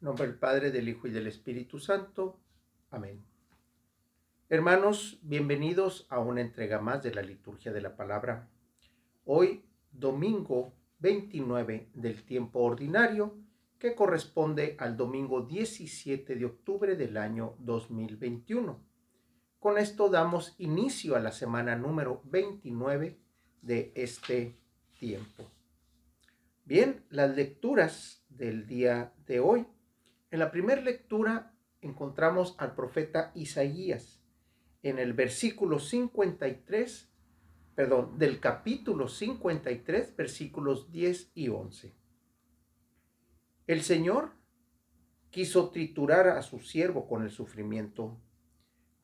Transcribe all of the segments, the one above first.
En nombre del Padre, del Hijo y del Espíritu Santo. Amén. Hermanos, bienvenidos a una entrega más de la liturgia de la palabra. Hoy, domingo 29 del tiempo ordinario, que corresponde al domingo 17 de octubre del año 2021. Con esto damos inicio a la semana número 29 de este tiempo. Bien, las lecturas del día de hoy. En la primera lectura encontramos al profeta Isaías en el versículo 53, del capítulo 53, versículos 10 y 11. El Señor quiso triturar a su siervo con el sufrimiento.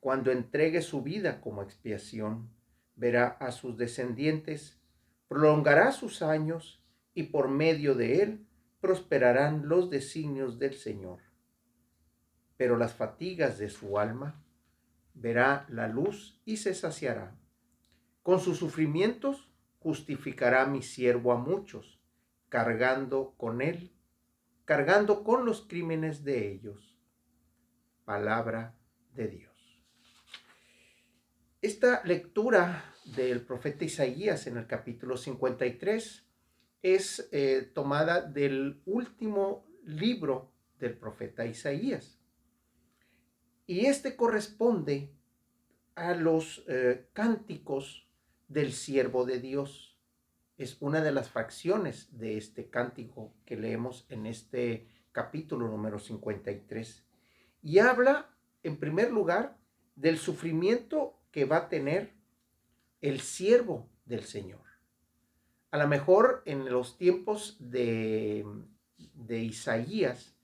Cuando entregue su vida como expiación, verá a sus descendientes, prolongará sus años y por medio de él prosperarán los designios del Señor. Pero las fatigas de su alma verá la luz y se saciará. Con sus sufrimientos justificará mi siervo a muchos, cargando con los crímenes de ellos. Palabra de Dios. Esta lectura del profeta Isaías en el capítulo 53 es tomada del último libro del profeta Isaías. Y este corresponde a los cánticos del siervo de Dios. Es una de las fracciones de este cántico que leemos en este capítulo número 53. Y habla, en primer lugar, del sufrimiento que va a tener el siervo del Señor. A lo mejor en los tiempos de Isaías,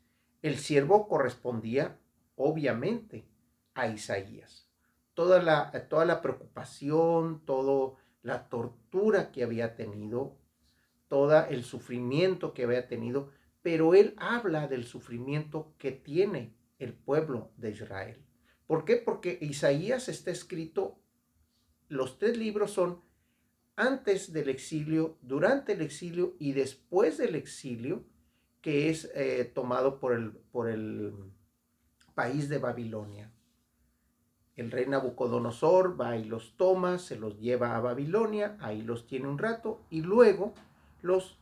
el siervo correspondía obviamente a Isaías. Toda la preocupación, toda la tortura que había tenido, todo el sufrimiento que había tenido, pero él habla del sufrimiento que tiene el pueblo de Israel. ¿Por qué? Porque Isaías está escrito, los 3 libros son antes del exilio, durante el exilio y después del exilio, que es tomado por el país de Babilonia. El rey Nabucodonosor va y los toma, se los lleva a Babilonia, ahí los tiene un rato y luego los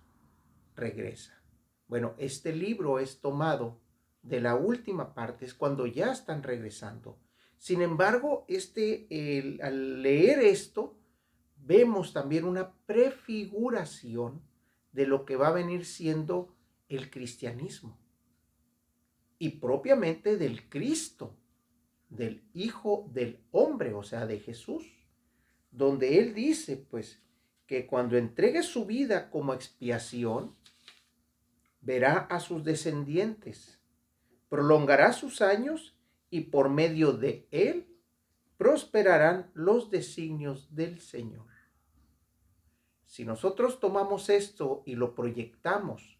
regresa. Bueno, este libro es tomado de la última parte, es cuando ya están regresando. Sin embargo, al leer esto, vemos también una prefiguración de lo que va a venir siendo el cristianismo y propiamente del Cristo, del Hijo del Hombre, o sea, de Jesús, donde él dice, pues, que cuando entregue su vida como expiación, verá a sus descendientes, prolongará sus años y por medio de él prosperarán los designios del Señor. Si nosotros tomamos esto y lo proyectamos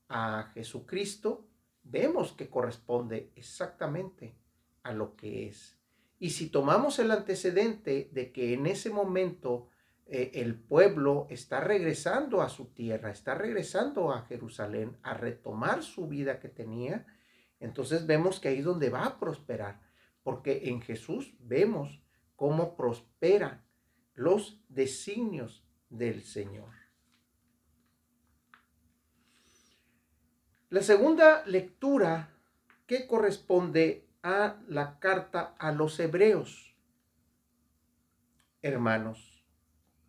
a Jesucristo, vemos que corresponde exactamente a lo que es. Y si tomamos el antecedente de que en ese momento el pueblo está regresando a su tierra, está regresando a Jerusalén a retomar su vida que tenía, entonces vemos que ahí es donde va a prosperar, porque en Jesús vemos cómo prosperan los designios del Señor. La segunda lectura que corresponde a la carta a los hebreos. Hermanos,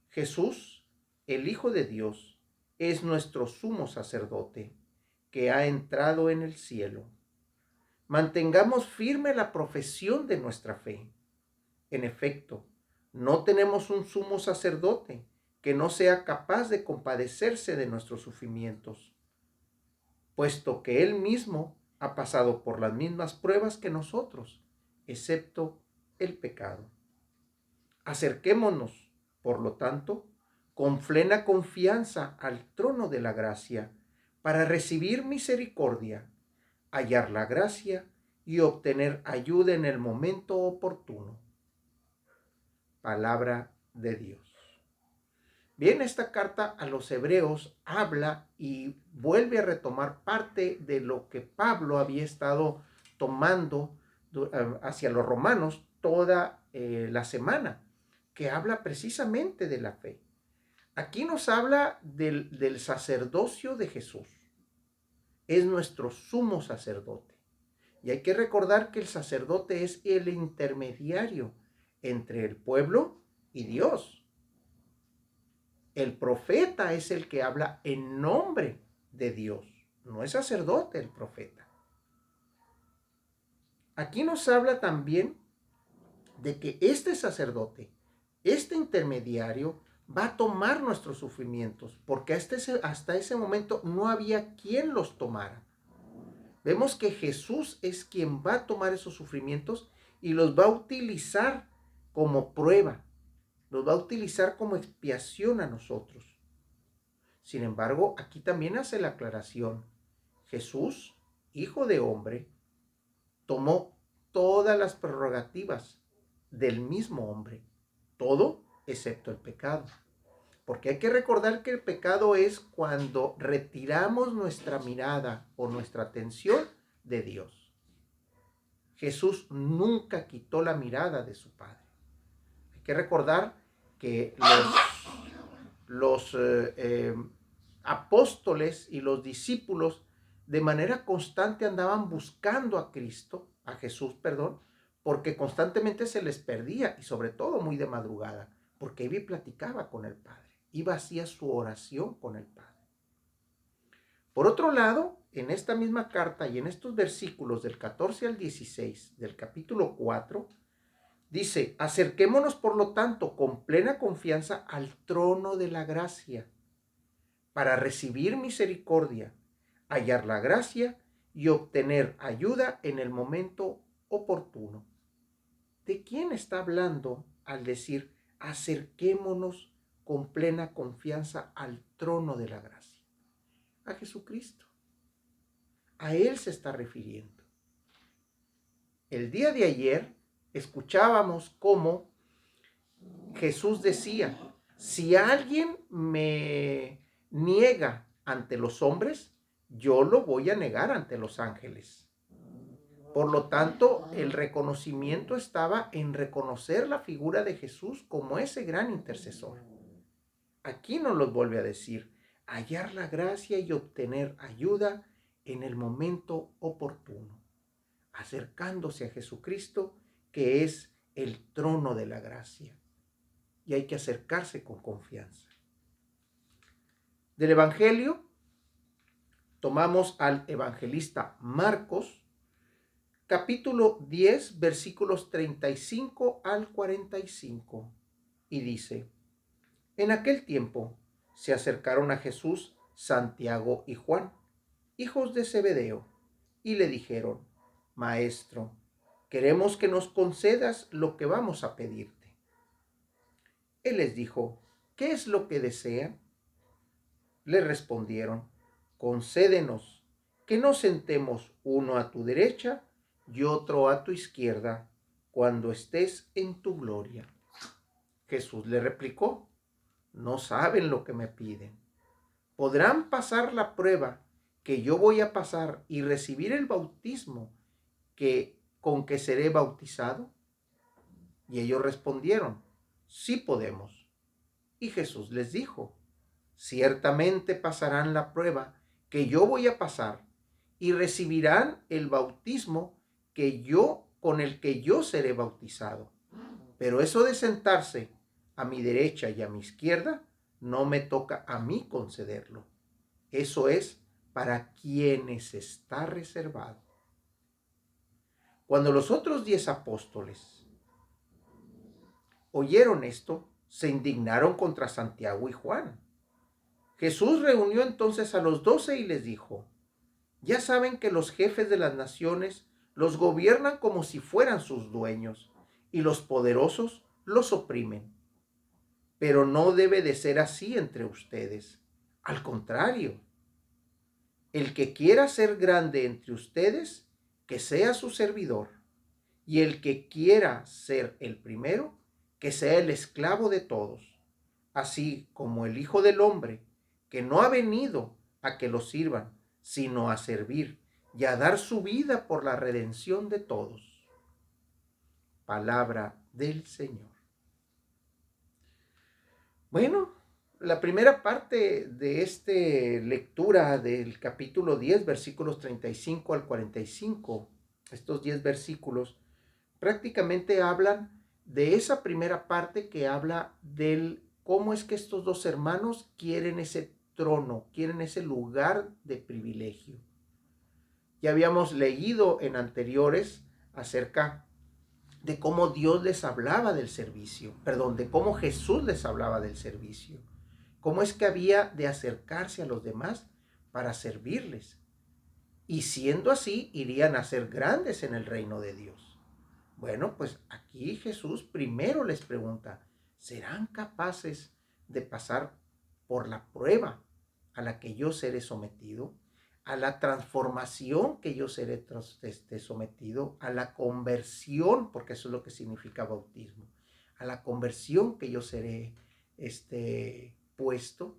Jesús, el Hijo de Dios, es nuestro sumo sacerdote que ha entrado en el cielo. Mantengamos firme la profesión de nuestra fe. En efecto, no tenemos un sumo sacerdote que no sea capaz de compadecerse de nuestros sufrimientos, puesto que él mismo ha pasado por las mismas pruebas que nosotros, excepto el pecado. Acerquémonos, por lo tanto, con plena confianza al trono de la gracia, para recibir misericordia, hallar la gracia y obtener ayuda en el momento oportuno. Palabra de Dios. Bien, esta carta a los hebreos habla y vuelve a retomar parte de lo que Pablo había estado tomando hacia los romanos toda la semana, que habla precisamente de la fe. Aquí nos habla del sacerdocio de Jesús. Es nuestro sumo sacerdote. Y hay que recordar que el sacerdote es el intermediario entre el pueblo y Dios. El profeta es el que habla en nombre de Dios. No es sacerdote el profeta. Aquí nos habla también de que este sacerdote, este intermediario, va a tomar nuestros sufrimientos, porque hasta ese momento no había quien los tomara. Vemos que Jesús es quien va a tomar esos sufrimientos y los va a utilizar como prueba, los va a utilizar como expiación a nosotros. Sin embargo, aquí también hace la aclaración. Jesús, hijo de hombre, tomó todas las prerrogativas del mismo hombre, todo excepto el pecado. Porque hay que recordar que el pecado es cuando retiramos nuestra mirada o nuestra atención de Dios. Jesús nunca quitó la mirada de su Padre. Hay que recordar que los apóstoles y los discípulos de manera constante andaban buscando a Cristo, a Jesús, perdón, porque constantemente se les perdía y sobre todo muy de madrugada, porque iba y platicaba con el Padre, iba hacía su oración con el Padre. Por otro lado, en esta misma carta y en estos versículos del 14 al 16 del capítulo 4, dice: acerquémonos por lo tanto con plena confianza al trono de la gracia, para recibir misericordia, hallar la gracia y obtener ayuda en el momento oportuno. ¿De quién está hablando al decir acerquémonos con plena confianza al trono de la gracia? A Jesucristo. A Él se está refiriendo. El día de ayer escuchábamos cómo Jesús decía: si alguien me niega ante los hombres, yo lo voy a negar ante los ángeles. Por lo tanto, el reconocimiento estaba en reconocer la figura de Jesús como ese gran intercesor. Aquí nos lo vuelve a decir: hallar la gracia y obtener ayuda en el momento oportuno, acercándose a Jesucristo, que es el trono de la gracia. Y hay que acercarse con confianza. Del Evangelio tomamos al evangelista Marcos, capítulo 10, versículos 35 al 45, y dice: en aquel tiempo se acercaron a Jesús Santiago y Juan, hijos de Zebedeo, y le dijeron: Maestro, queremos que nos concedas lo que vamos a pedirte. Él les dijo: ¿qué es lo que desean? Le respondieron: concédenos que nos sentemos uno a tu derecha y otro a tu izquierda, cuando estés en tu gloria. Jesús le replicó: no saben lo que me piden. ¿Podrán pasar la prueba que yo voy a pasar y recibir el bautismo con que seré bautizado? Y ellos respondieron: sí podemos. Y Jesús les dijo: ciertamente pasarán la prueba que yo voy a pasar y recibirán el bautismo con el que yo seré bautizado. Pero eso de sentarse a mi derecha y a mi izquierda no me toca a mí concederlo. Eso es para quienes está reservado. Cuando los otros 10 apóstoles oyeron esto, se indignaron contra Santiago y Juan. Jesús reunió entonces a los 12 y les dijo: ya saben que los jefes de las naciones los gobiernan como si fueran sus dueños, y los poderosos los oprimen. Pero no debe de ser así entre ustedes. Al contrario, el que quiera ser grande entre ustedes, que sea su servidor, y el que quiera ser el primero, que sea el esclavo de todos. así como el Hijo del Hombre, que no ha venido a que lo sirvan, sino a servir y a dar su vida por la redención de todos. Palabra del Señor. Bueno, la primera parte de esta lectura del capítulo 10, versículos 35 al 45, estos 10 versículos, prácticamente hablan de esa primera parte que habla del cómo es que estos dos hermanos quieren ese trono, quieren ese lugar de privilegio. Ya habíamos leído en anteriores acerca de cómo Dios les hablaba del servicio, perdón, de cómo Jesús les hablaba del servicio, cómo es que había de acercarse a los demás para servirles. Y siendo así, irían a ser grandes en el reino de Dios. Bueno, pues aquí Jesús primero les pregunta, ¿serán capaces de pasar por la prueba a la que yo seré sometido? A la transformación que yo seré sometido, a la conversión, porque eso es lo que significa bautismo, a la conversión que yo seré puesto.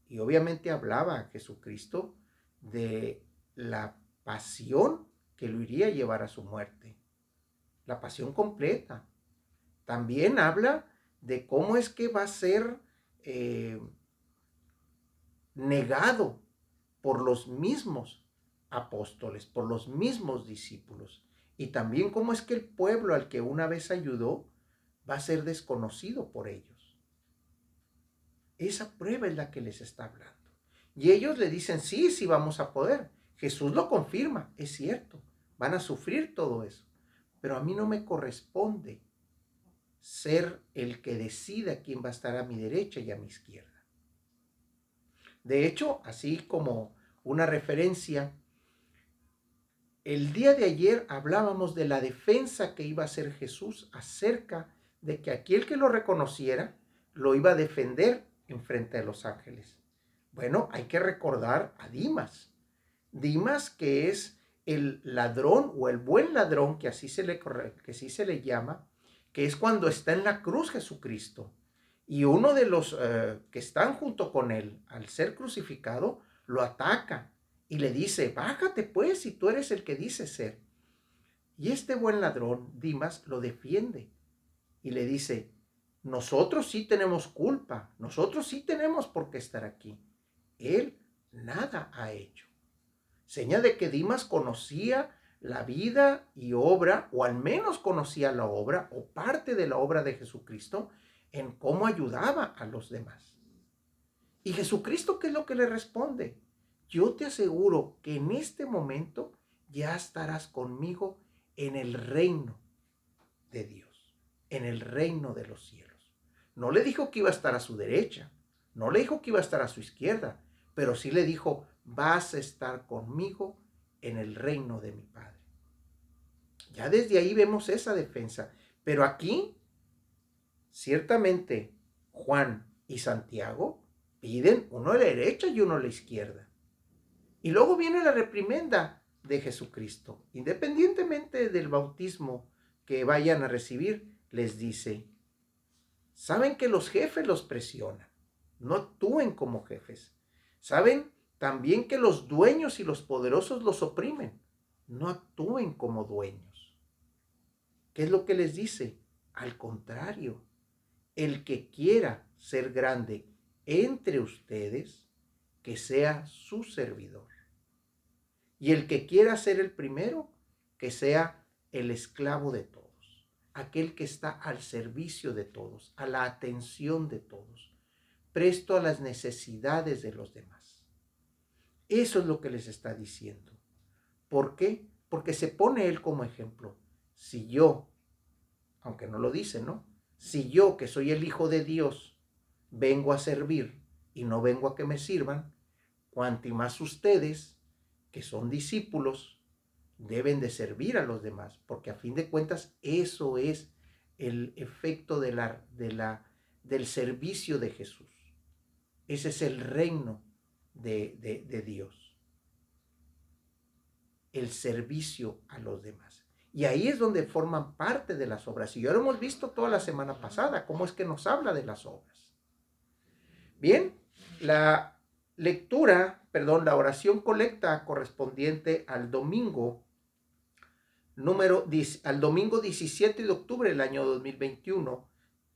Y obviamente hablaba Jesucristo de la pasión que lo iría a llevar a su muerte, la pasión completa. También habla de cómo es que va a ser negado por los mismos apóstoles, por los mismos discípulos. Y también cómo es que el pueblo al que una vez ayudó va a ser desconocido por ellos. Esa prueba es la que les está hablando. Y ellos le dicen, sí, sí vamos a poder. Jesús lo confirma, es cierto, van a sufrir todo eso. Pero a mí no me corresponde ser el que decida quién va a estar a mi derecha y a mi izquierda. De hecho, así como una referencia, el día de ayer hablábamos de la defensa que iba a hacer Jesús acerca de que aquel que lo reconociera lo iba a defender en frente de los ángeles. Bueno, hay que recordar a Dimas. Dimas, que es el ladrón o el buen ladrón, que así se le llama, que es cuando está en la cruz Jesucristo. Y uno de los que están junto con él, al ser crucificado, lo ataca y le dice, bájate pues si tú eres el que dices ser. Y este buen ladrón, Dimas, lo defiende y le dice, nosotros sí tenemos culpa, nosotros sí tenemos por qué estar aquí. Él nada ha hecho. Seña de que Dimas conocía la vida y obra, o al menos conocía la obra, o parte de la obra de Jesucristo, en cómo ayudaba a los demás. Y Jesucristo, ¿qué es lo que le responde? Yo te aseguro que en este momento ya estarás conmigo en el reino de Dios, en el reino de los cielos. No le dijo que iba a estar a su derecha, no le dijo que iba a estar a su izquierda, pero sí le dijo, vas a estar conmigo en el reino de mi Padre. Ya desde ahí vemos esa defensa. Pero aquí, ciertamente, Juan y Santiago piden uno a la derecha y uno a la izquierda. Y luego viene la reprimenda de Jesucristo. Independientemente del bautismo que vayan a recibir, les dice, saben que los jefes los presionan, no actúen como jefes. Saben también que los dueños y los poderosos los oprimen, no actúen como dueños. ¿Qué es lo que les dice? Al contrario, el que quiera ser grande entre ustedes, que sea su servidor. Y el que quiera ser el primero, que sea el esclavo de todos. Aquel que está al servicio de todos, a la atención de todos, presto a las necesidades de los demás. Eso es lo que les está diciendo. ¿Por qué? Porque se pone él como ejemplo. Si yo, aunque no lo dice, ¿no? Si yo, que soy el Hijo de Dios, vengo a servir y no vengo a que me sirvan, cuanto más ustedes, que son discípulos, deben de servir a los demás, porque a fin de cuentas eso es el efecto del servicio de Jesús. Ese es el reino de Dios, el servicio a los demás. Y ahí es donde forman parte de las obras. Y ya lo hemos visto toda la semana pasada, cómo es que nos habla de las obras. Bien, la la oración colecta correspondiente al domingo al domingo 17 de octubre del año 2021,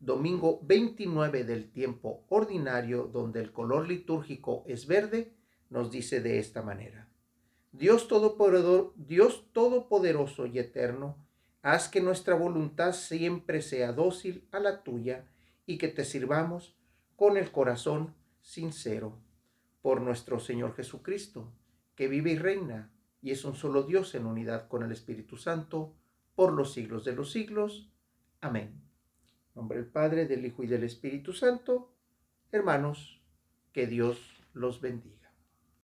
domingo 29 del tiempo ordinario, donde el color litúrgico es verde, nos dice de esta manera: Dios todopoderoso y eterno, haz que nuestra voluntad siempre sea dócil a la tuya y que te sirvamos con el corazón sincero. Por nuestro Señor Jesucristo, que vive y reina y es un solo Dios en unidad con el Espíritu Santo, por los siglos de los siglos. Amén. En nombre del Padre, del Hijo y del Espíritu Santo. Hermanos, que Dios los bendiga.